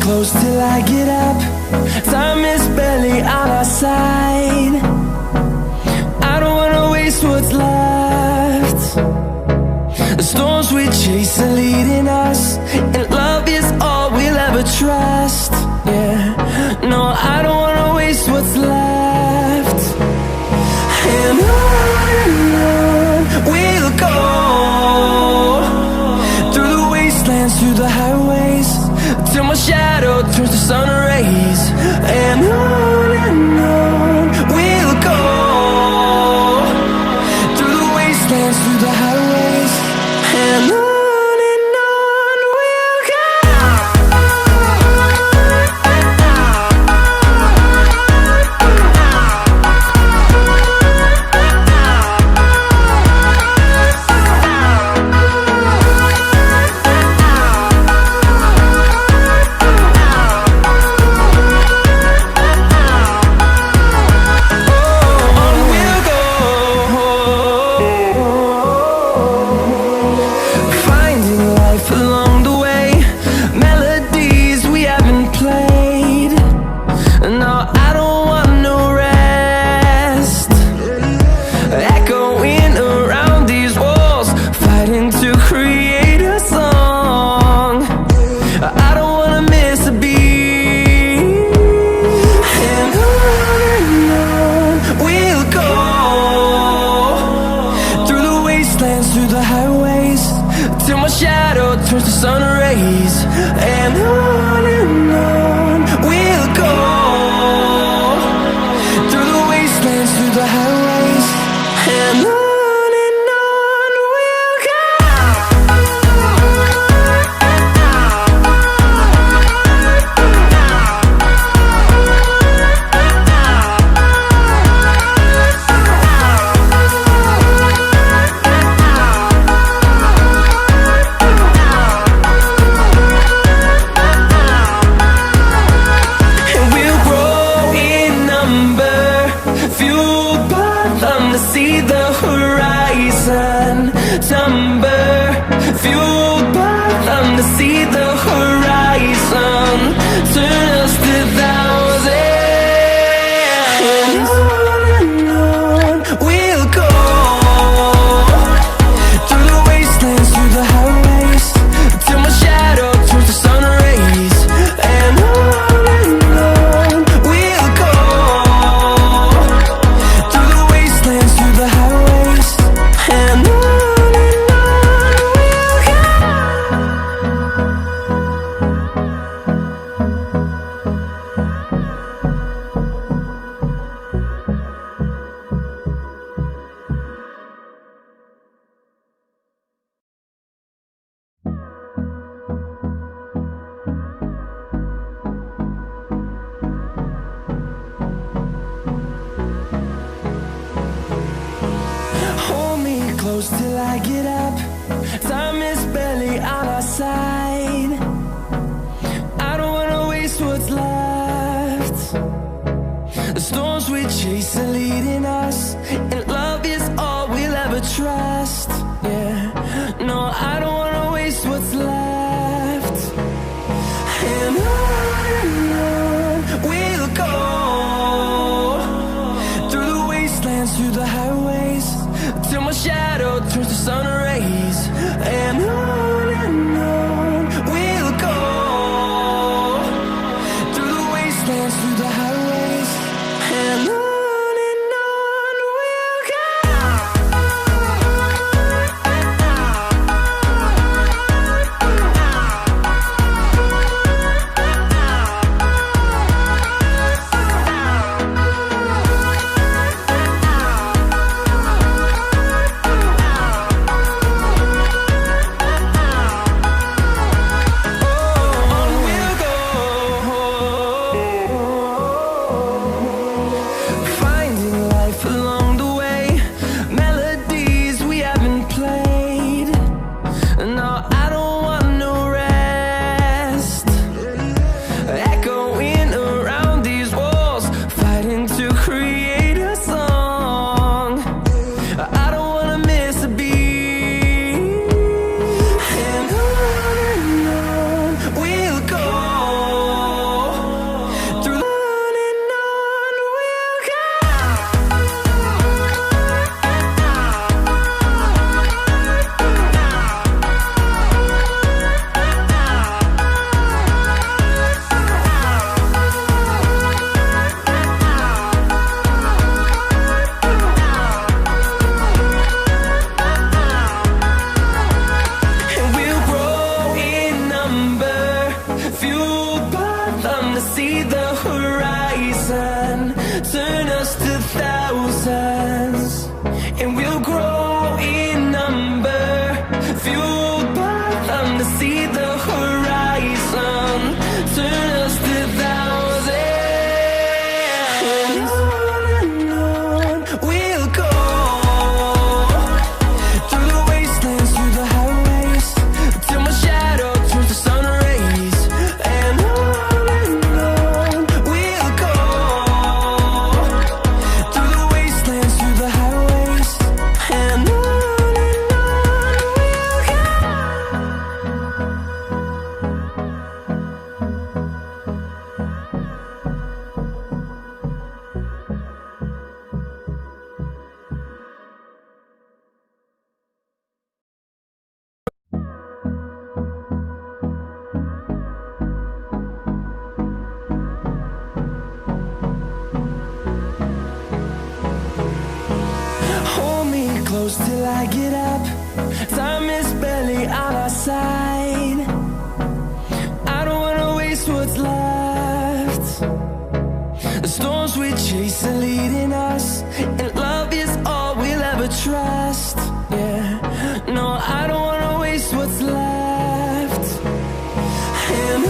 close till I get up. Time is barely on our side. I don't wanna waste what's left. The storms we chase are leading us, and love is all we'll ever trust. Yeah, no, I don't wanna waste what's left. And on we'll go, through the wastelands, through the highways, till my shadow turns to sun rays. And on we'll go, through the wastelands, through the highways, and on we'll go. Through the highways, till my shadow turns to sun rays. And on we'll go, through the wastelands, through the highways, and on we'll go. See the horizon tumber, fueled by them to see the horizon turn us to thousands. And on we'll go, through the wastelands, through the highways, till my shadow turns to sun rays. And on we'll go, through the wastelands, through the highways, and on we'll go. Hold me close till I get up. Time is barely on our side. I don't wanna waste what's left. The storms we chase are leading us, and love is all we'll ever trust. Yeah, no, I don't wanna waste what's left. And on we'll go, through the wastelands, through the highways, till my shadow turns to sun rays. And on we'll go, through the wastelands, through the highways, and on close till I get up. Time is barely on our side. I don't wanna waste what's left. The storms we chase are leading us, and love is all we'll ever trust. Yeah, no, I don't wanna waste what's left. And